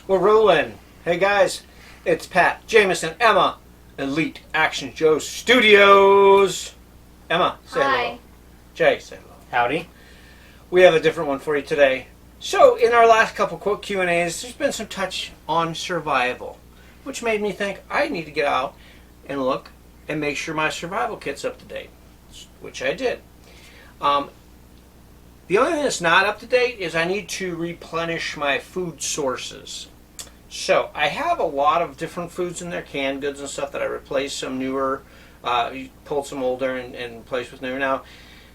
We're rolling. Hey guys, it's Pat, Jameson, Emma, Elite Action Joe Studios. Emma, say Hi. hello. Jay, say hello. Howdy. We have a different one for you today. So, in our last couple quote Q&As, there's been some touch on survival, which made me think I need to get out and look and make sure my survival kit's up to date, which I did. The only thing that's not up to date is I need to replenish my food sources. So I have a lot of different foods in there, canned goods and stuff that I replaced some newer, pulled some older and replaced with newer. Now,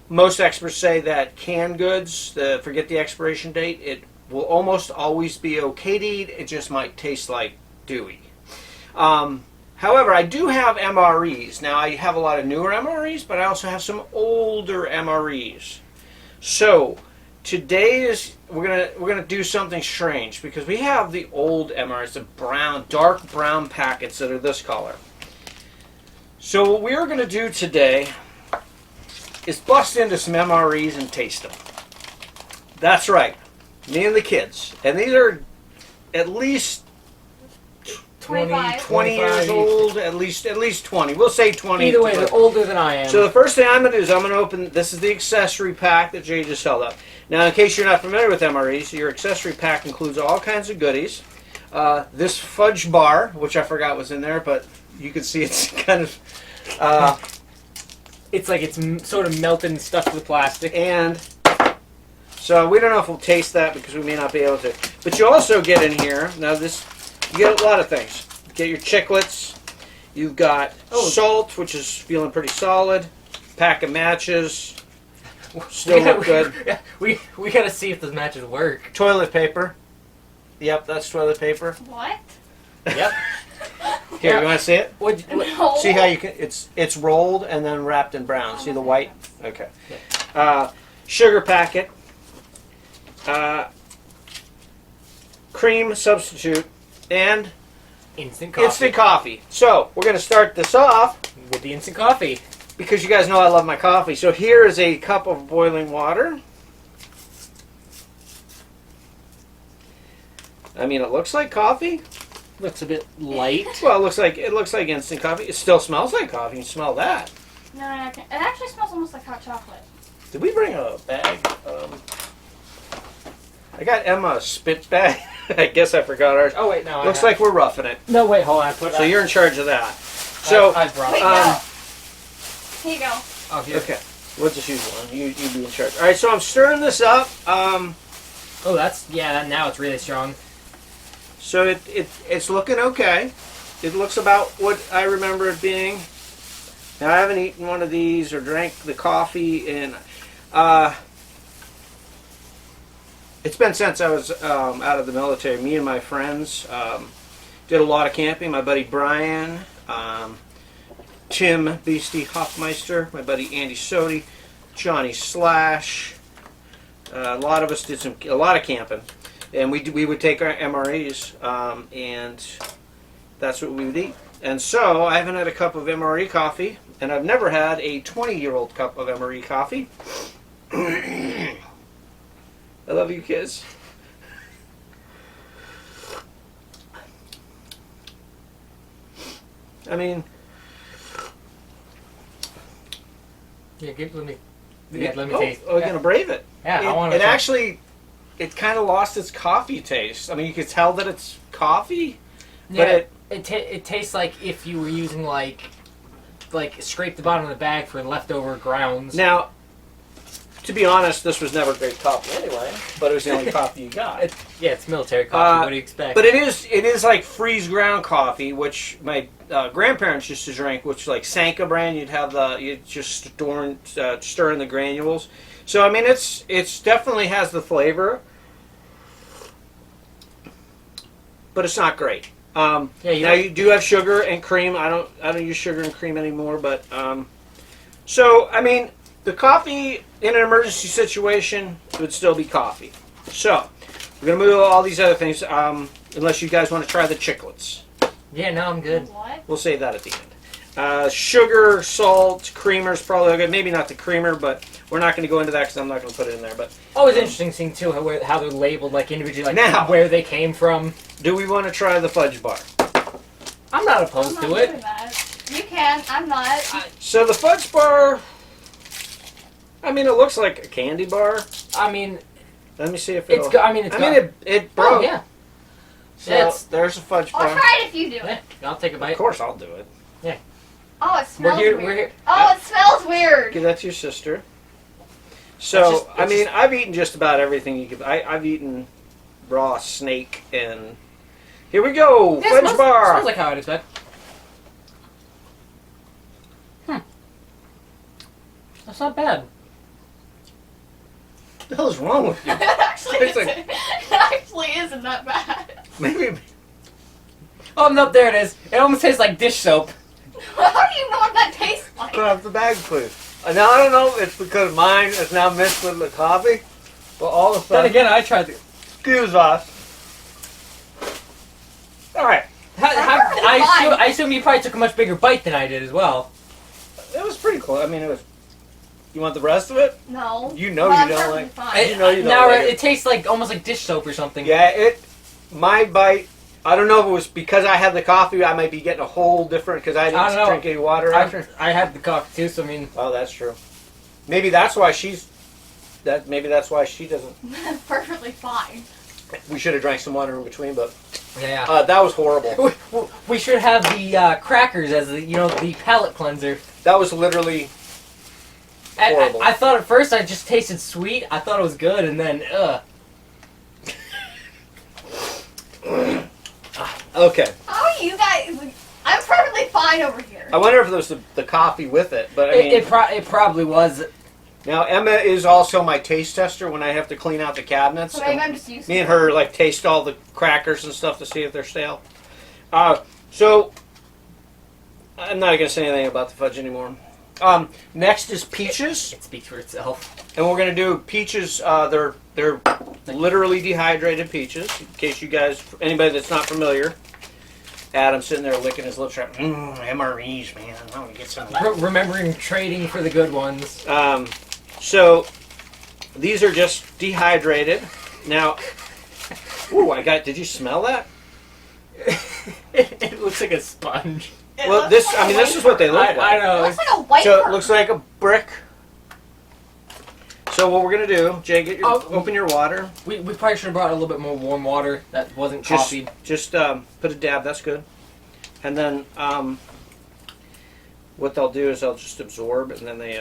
most experts say that canned goods, forget the expiration date, it will almost always be okay to eat. It just might taste like Dewey. However, I do have MREs. Now, I have a lot of newer MREs, but I also have some older MREs. So today we're gonna do something strange because we have the old MREs, the brown, dark brown packets that are this color. So what we're gonna do today is bust into some MREs and taste them. That's right, me and the kids, and these are at least 20 years old, at least 20. We'll say 20. Either way, they're older than I am. So the first thing I'm going to do is I'm going to open, this is the accessory pack that Jay just held up. Now, in case you're not familiar with MREs, your accessory pack includes all kinds of goodies. This fudge bar, which I forgot was in there, but you can see it's kind of... it's like it's sort of melted and stuffed with plastic. And so we don't know if we'll taste that because we may not be able to. But you also get in here, now this... You get a lot of things. You get your chiclets. You've got salt, which is feeling pretty solid. Pack of matches. Still look good. We gotta see if those matches work. Toilet paper. Yep, that's toilet paper. What? Yep. Here, you want to see it? No. See how you can? It's rolled and then wrapped in brown. See the white? Okay. Sugar packet. Cream substitute. And instant coffee. Instant coffee. So, we're going to start this off with the instant coffee. Because you guys know I love my coffee. So here is a cup of boiling water. I mean, it looks like coffee. Looks a bit light. Well, it looks like instant coffee. It still smells like coffee. You can smell that. No, it actually smells almost like hot chocolate. Did we bring a bag? I got Emma a spit bag. I guess I forgot ours. Oh wait, no. Looks like we're roughing it. No, wait, hold on. So you're in charge of that. So I brought it. Here you go. Oh, here. Okay, we'll just use one. You be in charge. All right, so I'm stirring this up. Oh, now it's really strong. So it's looking okay. It looks about what I remember it being. Now I haven't eaten one of these or drank the coffee in. It's been since I was out of the military. Me and my friends did a lot of camping. My buddy Brian, Tim Beastie Hoffmeister, my buddy Andy Sodi, Johnny Slash. A lot of us did a lot of camping, and we would take our MREs, and that's what we would eat. And so I haven't had a cup of MRE coffee, and I've never had a 20-year-old cup of MRE coffee. I love you, kids. I mean, Yeah, let me taste. Oh, you're gonna brave it. Yeah, I want to. It kind of lost its coffee taste. I mean, you could tell that it's coffee, Yeah, but it tastes like if you were using like scrape the bottom of the bag for leftover grounds. Now, to be honest, this was never great coffee anyway, but it was the only coffee you got. It's military coffee. What do you expect? But it is like freeze ground coffee, which my grandparents used to drink, which like Sanka brand. You'd just stir in the granules. So I mean, it's definitely has the flavor, but it's not great. Now you do have sugar and cream. I don't use sugar and cream anymore, but so I mean. The coffee in an emergency situation would still be coffee. So, we're going to move to all these other things, unless you guys want to try the chiclets. Yeah, no, I'm good. What? We'll save that at the end. Sugar, salt, creamer's probably good. Maybe not the creamer, but we're not going to go into that because I'm not going to put it in there. But Always interesting seeing too how they're labeled like individually, like Now- where they came from. do we want to try the fudge bar? I'm not I'm opposed not to doing it. that. You can. I'm not. So the fudge bar, I mean, it looks like a candy bar. I mean, Let me see if it's. it'll... I mean, it's. I mean, it broke. Oh yeah. So It's- there's a fudge I'll bar. try it if you do Yeah, it. I'll take a Of bite. course, I'll do it. Oh, it smells here- weird. we're here. Oh, it smells weird. Give that to your sister. So, It's I mean, just- I've eaten just about everything you could. I've eaten raw snake and... Here we go! Yeah, fudge smells, bar! Smells like how I'd expect. That's not bad. What the hell is wrong with you? It actually It's isn't. like- It actually isn't that bad. Maybe... Oh no, there it is. It almost tastes like dish soap. How do you know what that tastes like? Grab the bag, please. Now, I don't know if it's because mine is now mixed with the coffee, but all of a Then sudden... again, I tried to. Excuse us. Alright. I assume you probably took a much bigger bite than I did as well. It was pretty cool. I mean, it was... You want the rest of it? No. You know But you I'm don't perfectly like- fine. You know you don't now like it tastes like almost like dish soap or something. Yeah, my bite, I don't know if it was because I had the coffee, I might be getting a whole different, because I I don't didn't know. drink any water after. I had the coffee too, so I mean, Oh, that's true. Maybe that's why maybe that's why she doesn't. Perfectly fine. We should have drank some water in between, but yeah. that was horrible. We should have the crackers as the palate cleanser. That was literally horrible. I thought at first I just tasted sweet. I thought it was good, and then Okay. How are you guys? I'm perfectly fine over here. I wonder if there was the coffee with it, but I mean, it probably was. now Emma is also my taste tester when I have to clean out the cabinets. So maybe I'm just used to Me and it. her like taste all the crackers and stuff to see if they're stale. So I'm not gonna say anything about the fudge anymore. Next is peaches, It speaks for itself. and we're gonna do peaches. They're literally dehydrated peaches. In case you guys, anybody that's not familiar, Adam's sitting there licking his lips. Right, MREs, man. I want to get some. Remembering trading for the good ones. So these are just dehydrated. Now, ooh, did you smell that? It looks like a sponge. It Well, looks this, like I mean, a this is what they look I like. It know. looks like a white So it bird. looks like a brick. So what we're gonna do, Jay, open your water. We probably should have brought a little bit more warm water that wasn't Just, coffee. just put a dab. That's good. And then what they'll do is they'll just absorb, and then they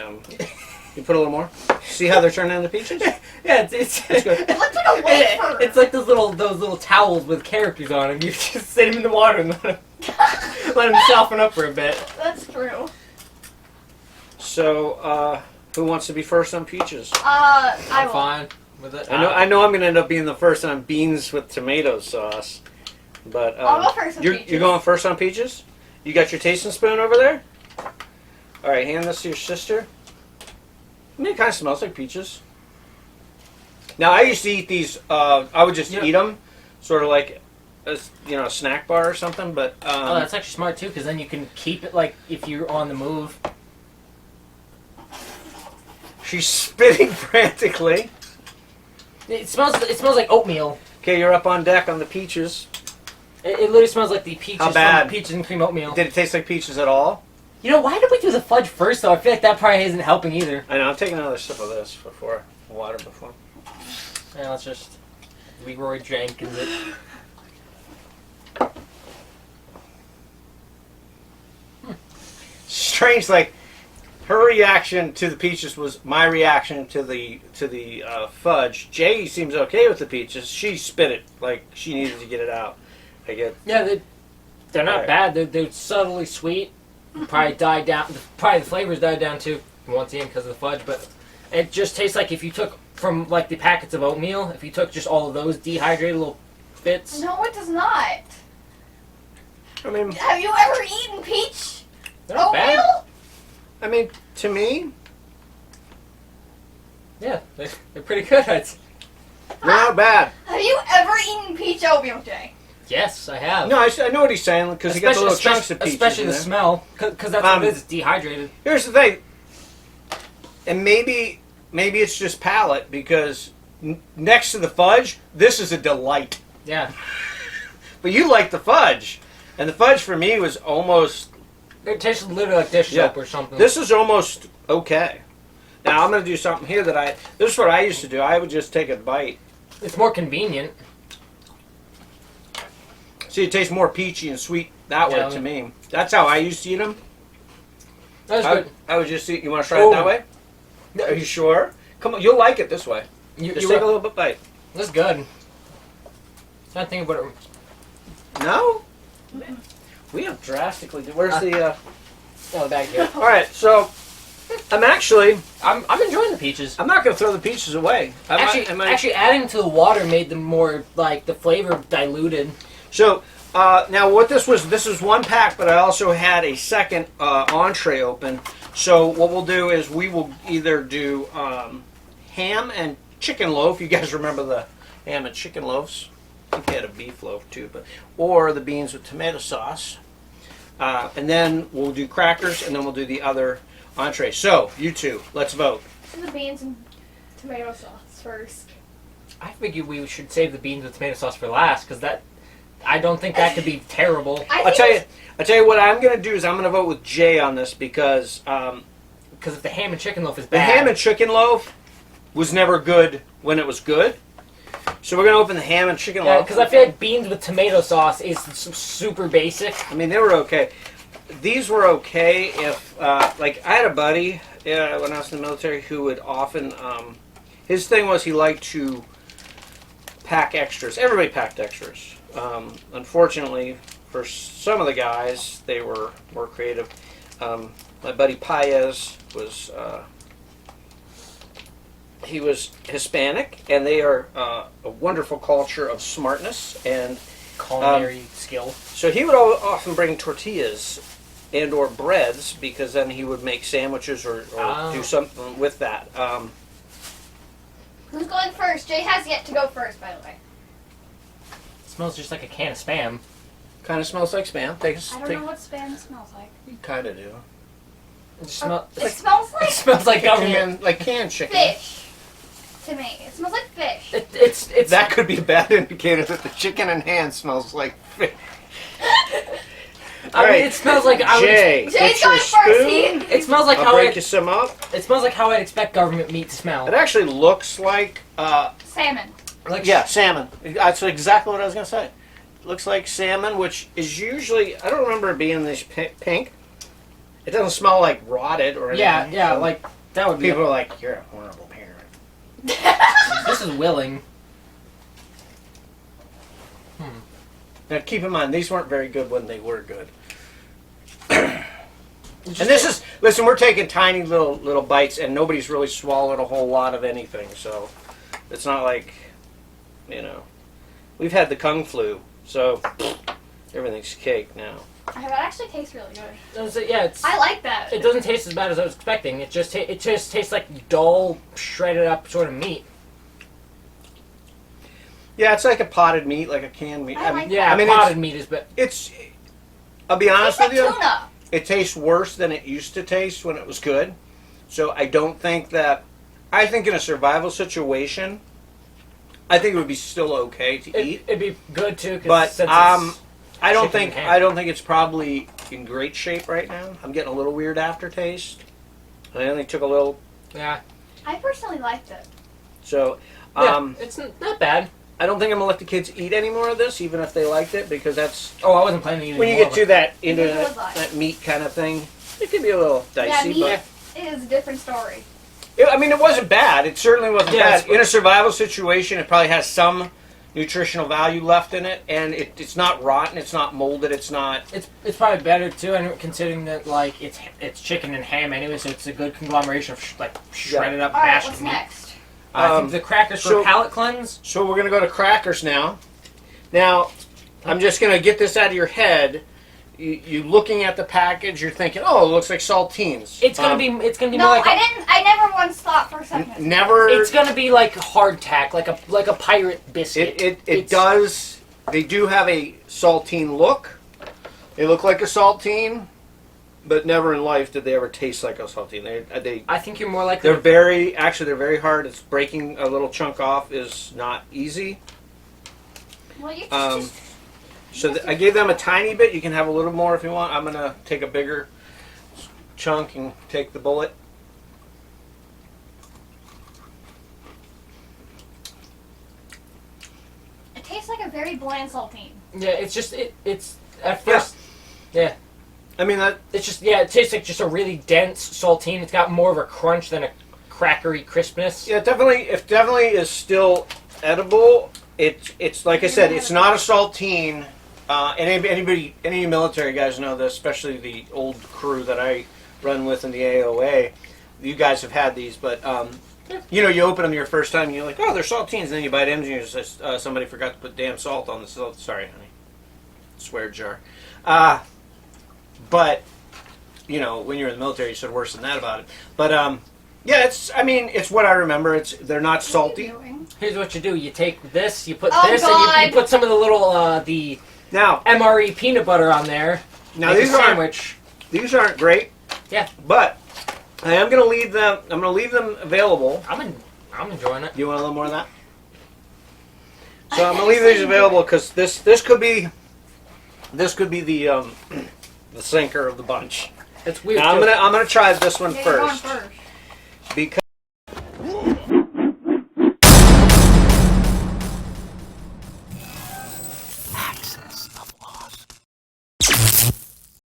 you put a little more. See how they're turning into peaches? Yeah, it's That's good. It looks like a wafer. it's like those little towels with characters on them. You just sit them in the water and let them soften up for a bit. That's true. So who wants to be first on peaches? I I'm will. fine with it. I know I'm gonna end up being the first on beans with tomato sauce. But I'll go first on you're peaches. going first on peaches? You got your tasting spoon over there? Alright, hand this to your sister. I mean, it kind of smells like peaches. Now, I used to eat these, I would just Yeah. eat them, sort of like a snack bar or something, but... Oh, that's actually smart too, because then you can keep it like if you're on the move. She's spitting frantically. It smells like oatmeal. Okay, you're up on deck on the peaches. It literally smells like the peaches How bad? from peaches and cream oatmeal. Did it taste like peaches at all? You know, why did we do the fudge first though? I feel like that probably isn't helping either. I know, I'm taking another sip of this water before. Yeah, let's just Leroy Jenkins it. Strange, like her reaction to the peaches was my reaction to the fudge. Jay seems okay with the peaches. She spit it like she needed to get it out. I get. Yeah, they're not Right. bad. They're subtly sweet. Probably died down. Probably the flavors died down too. Once again, because of the fudge, but it just tastes like if you took from like the packets of oatmeal. If you took just all of those dehydrated little bits. No, it does not. I mean, Have you ever eaten peach They're not bad. oatmeal? I mean, to me, Yeah, they're pretty good. they're not bad. Have you ever eaten peach oatmeal, Jay? Yes, I have. No, I know what he's saying because he got the little chunks of peaches. Especially in the there. smell, because that's what it is. It's dehydrated. Here's the thing, and maybe it's just palate because next to the fudge, this is a delight. Yeah. But you like the fudge, and the fudge for me was almost. It tastes literally like dish soap or something. This is almost okay. Now I'm going to do something here that this is what I used to do. I would just take a bite. It's more convenient. See, it tastes more peachy and sweet that way to me. That's how I used to eat them. That's good. I would just eat. You want to try it that way? Are you sure? Come on, you'll like it this way. Just take a little bit bite. That's good. I think about it. No? We have drastically. Where's the? Oh, back here. All right, so I'm enjoying the peaches. I'm not going to throw the peaches away. Actually, adding to the water made them more like the flavor diluted. So now what this is one pack, but I also had a second entree open. So what we'll do is we will either do ham and chicken loaf. You guys remember the ham and chicken loaves? I think they had a beef loaf too, or the beans with tomato sauce. And then we'll do crackers, and then we'll do the other entree. So you two, let's vote. Do the beans and tomato sauce first. I figured we should save the beans with tomato sauce for last, because I don't think that could be terrible. I'll tell you what I'm going to do is I'm going to vote with Jay on this because if the ham and chicken loaf is the bad. ham and chicken loaf was never good when it was good. So we're going to open the ham and chicken loaf. Because I feel like beans with tomato sauce is super basic. I mean, they were okay. These were okay if, like, I had a buddy when I was in the military who would often, his thing was he liked to pack extras. Everybody packed extras. Unfortunately, for some of the guys, they were more creative. My buddy Paez was, he was Hispanic, and they are a wonderful culture of smartness and culinary skill. So he would often bring tortillas and or breads because then he would make sandwiches or do something with that. Who's going first? Jay has yet to go first, by the way. It smells just like a can of Spam. Kind of smells like Spam. I don't know what Spam smells like. You kind of do. It smells like it smells like government. Like canned chicken. fish. To me, it smells like fish. It's that could be a bad indicator that the chicken in hand smells like fish. I mean, it smells like Jay, Jay's get your going first. spoon. It smells like I'll break you some up. It smells like how I'd expect government meat to smell. It actually looks like Salmon. salmon. That's exactly what I was gonna say. It looks like salmon, which is usually I don't remember it being this pink. It doesn't smell like rotted or anything. Yeah, like that would be. People are like, "You're a horrible parent." This is willing. Now keep in mind, these weren't very good when they were good. And this is, listen, we're taking tiny little bites, and nobody's really swallowed a whole lot of anything, so it's not like, we've had the Kung Flu, so everything's cake now. That actually tastes really good. Yeah, I like that. It doesn't taste as bad as I was expecting. It just tastes like dull, shredded up sort of meat. Yeah, it's like a potted meat, like a canned meat. Potted meat is better. I'll be honest with you. Tuna. It tastes worse than it used to taste when it was good. So I don't think that. I think in a survival situation, I think it would be still okay to eat. It'd be good too. But I don't think it's probably in great shape right now. I'm getting a little weird aftertaste. I only took a little. Yeah. I personally liked it. So it's not bad. I don't think I'm gonna let the kids eat any more of this, even if they liked it, because that's. Oh, I wasn't planning to eat when you more get to that into Neither was I. that meat kind of thing, it can be a little dicey. Yeah, meat is a different story. I mean, it wasn't bad. It certainly wasn't Yeah, bad. In a survival situation, it probably has some nutritional value left in it, and it's not rotten, it's not molded, it's not. It's probably better too, and considering that like it's chicken and ham anyway, so it's a good conglomeration of shredded up All right, mashed what's meat. next? I think the crackers for palate cleanse. So we're gonna go to crackers now. Now, I'm just gonna get this out of your head. You looking at the package, you're thinking, oh, it looks like saltines. It's gonna be No, more like I never once thought for a second. never. It's gonna be like hardtack, like a pirate biscuit. It does They do have a saltine look. They look like a saltine, but never in life did they ever taste like a saltine. I think you're more likely. They're very hard. It's breaking a little chunk off is not easy. Well, you So I gave them a tiny bit. You can have a little more if you want. I'm gonna take a bigger chunk and take the bullet. it tastes like a very bland saltine. Yeah, it's just it's at first. Yeah. I mean that. It's just it tastes like just a really dense saltine. It's got more of a crunch than a crackery crispness. Yeah, it definitely is still edible. It's like I said, it's not a saltine. And any military guys know this, especially the old crew that I run with in the AOA. You guys have had these, but you know, you open them your first time, and you're like, oh, they're saltines, and then you bite into them, and you somebody forgot to put damn salt on the salt. Sorry, honey. Swear jar. But you know, when you're in the military, you said worse than that about it. But yeah, it's what I remember. They're not salty. Here's what you do: you take this, you put Oh, this, God. and you put some of the little Now, MRE peanut butter on there. now Make a these aren't sandwich. great. Yeah. But I am going to leave them. I'm going to leave them available. I'm enjoying it. You want a little more of that? So I'm going to leave these available because this could be the sinker of the bunch. It's weird. Now, too. I'm gonna try this one Okay, you're going first first. because.